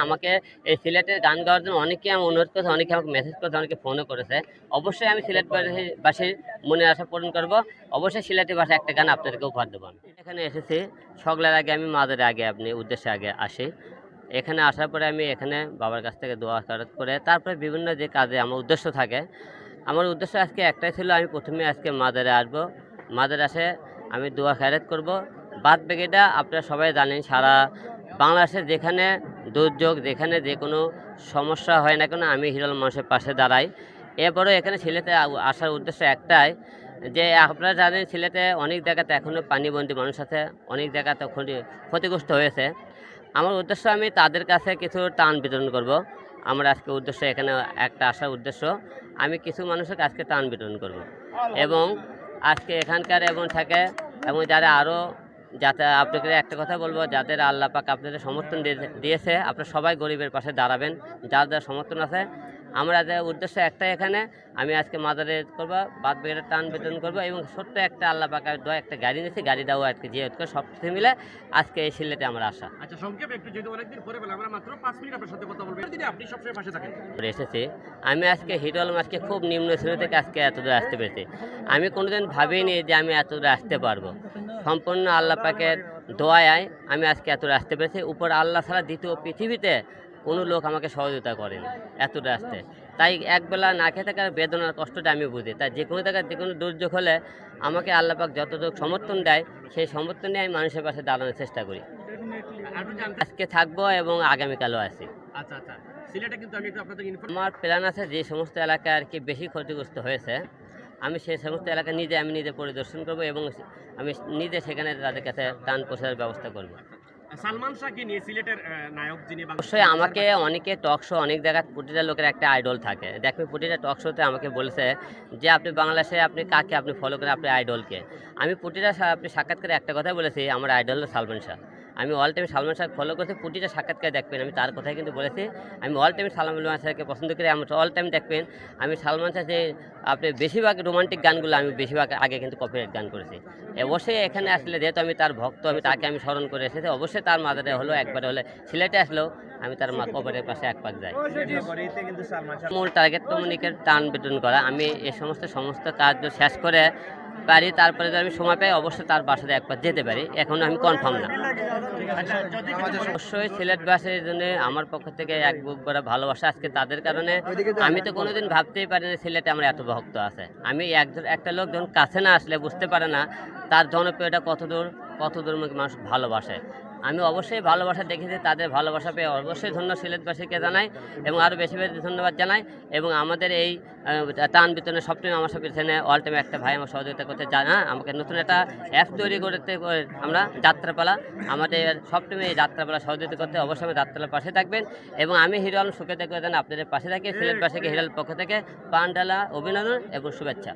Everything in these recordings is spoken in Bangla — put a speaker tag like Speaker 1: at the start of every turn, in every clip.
Speaker 1: আমাকে এই সিলেটের গান গাওয়ার জন্য অনেকে আমি অনুরোধ করেছে, অনেকে আমাকে মেসেজ করেছে, অনেকে ফোনও করেছে। অবশ্যই আমি সিলেটবাসীর মনের আশা পূরণ করব। অবশ্যই সিলেটি ভাষায় একটা গান আপনাদেরকে উপহার দেবো। এখানে এসেছি সকলের আগে, আমি মাদের আগে আপনি উদ্দেশ্যে আগে আসি। এখানে আসার পরে আমি এখানে বাবার কাছ থেকে দোয়া খায়রাত করে তারপরে বিভিন্ন যে কাজে আমার উদ্দেশ্য থাকে, আমার উদ্দেশ্য আজকে একটাই ছিল, আমি প্রথমে আজকে মাদারে আসবো। মাদারে আসে আমি দোয়া খায়রাত করব। বাদ বাকিটা আপনারা সবাই জানেন, সারা বাংলাদেশের যেখানে দুর্যোগ, যেখানে যে কোনো সমস্যা হয় না কেন, আমি হিরো আলম মানুষের পাশে দাঁড়াই। এরপরেও এখানে সিলেটে আসার উদ্দেশ্য একটাই, যে আপনারা জানেন সিলেটে অনেক জায়গাতে এখনও পানিবন্দী মানুষ আছে, অনেক জায়গাতে ক্ষতিগ্রস্ত হয়েছে। আমার উদ্দেশ্য আমি তাদের কাছে কিছু ত্রাণ বিতরণ করব। আমার আজকে উদ্দেশ্য, এখানে একটা আসার উদ্দেশ্য, আমি কিছু মানুষের আজকে ত্রাণ বিতরণ করব। এবং আজকে এখানকার এবং থাকে এবং যারা আরও, যাতে আপনাকে একটা কথা বলবো, যাদের আল্লাহ পাক আপনাদের সমর্থন দিয়েছে, আপনারা সবাই গরিবের পাশে দাঁড়াবেন, যার যার সমর্থন আছে। আমরা যে উদ্দেশ্য একটাই, এখানে আমি আজকে মাদারে করবো, বাদ বাকিটা টান বিতরণ করবো এবং ছোট্ট একটা আল্লাহ পাকের দোয়া একটা গাড়ি নিয়েছি, গাড়িটাও আজকে জিয়ারত করে সব কিছু মিলে আজকে এই সিলেটে আমরা আসা।
Speaker 2: আচ্ছা, সংক্ষেপে একটু, যেহেতু অনেকদিন পরে বলে, আমরা মাত্র 5 মিনিট আপনার সাথে কথা বলবো। দিনে আপনি সবসময় পাশে থাকেন।
Speaker 1: এসেছি আমি আজকে হিরো আলম, আজকে খুব নিম্ন শ্রেণী থেকে আজকে এতদূর আসতে পেরেছি। আমি কোনোদিন ভাবিনি যে আমি এতদূর আসতে পারবো। সম্পূর্ণ আল্লাহ পাকের দোয়ায় আমি আজকে এতদূর আসতে পেরেছি। উপর আল্লাহ ছাড়া দ্বিতীয় পৃথিবীতে কোনো লোক আমাকে সহযোগিতা করেনি এতদূর আসতে। তাই একবেলা না খেয়ে থাকার বেদনার কষ্টটা আমি বুঝি। তাই যে কোনো জায়গায় যে কোনো দুর্যোগ হলে আমাকে আল্লাহ পাক যতটুকু সমর্থন দেয়, সেই সমর্থন নিয়ে আমি মানুষের পাশে দাঁড়ানোর চেষ্টা করি। আজকে থাকবো এবং আগামীকালও আছি।
Speaker 2: আচ্ছা আচ্ছা, সিলেটে কিন্তু আমি একটু আপনাদের
Speaker 1: আমার প্ল্যান আছে, যে সমস্ত এলাকা আর কি বেশি ক্ষতিগ্রস্ত হয়েছে, আমি সেই সমস্ত এলাকা আমি নিজে পরিদর্শন করব এবং আমি নিজে সেখানে তাদের কাছে ত্রাণ পৌঁছানোর ব্যবস্থা করব।
Speaker 2: সালমান শাহকে নিয়ে সিলেটের নায়ক যিনি,
Speaker 1: অবশ্যই আমাকে অনেকে টক শো, অনেক জায়গায় প্রতিটা লোকের একটা আইডল থাকে। দেখবেন প্রতিটা টক শোতে আমাকে বলেছে যে আপনি বাংলাদেশে আপনি কাকে আপনি ফলো করেন, আপনার আইডলকে। আমি প্রতিটা আপনি সাক্ষাৎকারে একটা কথাই বলেছি, আমার আইডল হলো সালমান শাহ। আমি all time Salman Shah follow করছি, প্রতিটা সাক্ষাৎকারে দেখবেন আমি তার কথাই কিন্তু বলেছি। আমি অল টাইম সালমান শাহকে পছন্দ করি। আমি অল টাইম দেখবেন আমি সালমান শাহ যে আপনি বেশিরভাগ রোমান্টিক গানগুলো আমি বেশিরভাগ আগে কিন্তু কপিরাইট গান করেছি। অবশ্যই এখানে আসলে যেহেতু আমি তার ভক্ত, আমি তাকে আমি স্মরণ করে এসেছি, অবশ্যই তার মাঝে হলো একবারে হলে সিলেটে আসলেও আমি তার কবরের পাশে এক পাক যাই। মূল টার্গেট কমিউনিকেট টান বিতরণ করা। আমি এই সমস্ত কাজ শেষ করে পারি, তারপরে যদি আমি সময় পাই অবশ্যই তার বাসাতে একবার যেতে পারি। এখন আমি কনফার্ম না। অবশ্যই সিলেটবাসীর জন্য আমার পক্ষ থেকে এক বুক ভরা ভালোবাসা। আজকে তাদের কারণে আমি তো কোনোদিন ভাবতেই পারি না সিলেটে আমার এত ভক্ত আছে। আমি একটা লোক যখন কাছে না আসলে বুঝতে পারে না তার জনপ্রিয়তা কত দূর মানুষ ভালোবাসে। আমি অবশ্যই ভালোবাসা দেখেছি, তাদের ভালোবাসা পেয়ে অবশ্যই সিলেটবাসীকে জানাই এবং আরও বেশি বেশি ধন্যবাদ জানাই। এবং আমাদের এই টান বিতরণে সবটাই আমার সাথে পেছনে অল টাইম একটা ভাই আমার সহযোগিতা করতে আমাকে নতুন একটা অ্যাপ তৈরি করতে, আমরা যাত্রাপালা, আমাদের সবটাইম এই যাত্রাপালা সহযোগিতা করতে অবশ্যই আমি যাত্রাপালার পাশে থাকবেন। এবং আমি হিরো আলম সুখে থেকে যেন আপনাদের পাশে থাকি। সিলেটবাসীকে হিরো আলমের পক্ষ থেকে প্রাণঢালা অভিনন্দন এবং শুভেচ্ছা।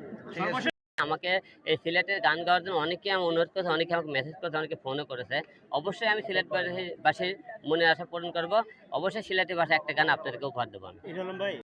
Speaker 1: আমাকে এই সিলেটের গান গাওয়ার জন্য অনেকে আমি অনুরোধ করেছে, অনেকে আমাকে মেসেজ করেছে, অনেকে ফোনও করেছে। অবশ্যই আমি সিলেটবাসীর মনের আশা পূরণ করব। অবশ্যই সিলেটি ভাষায় একটা গান আপনাদেরকে উপহার দেবো।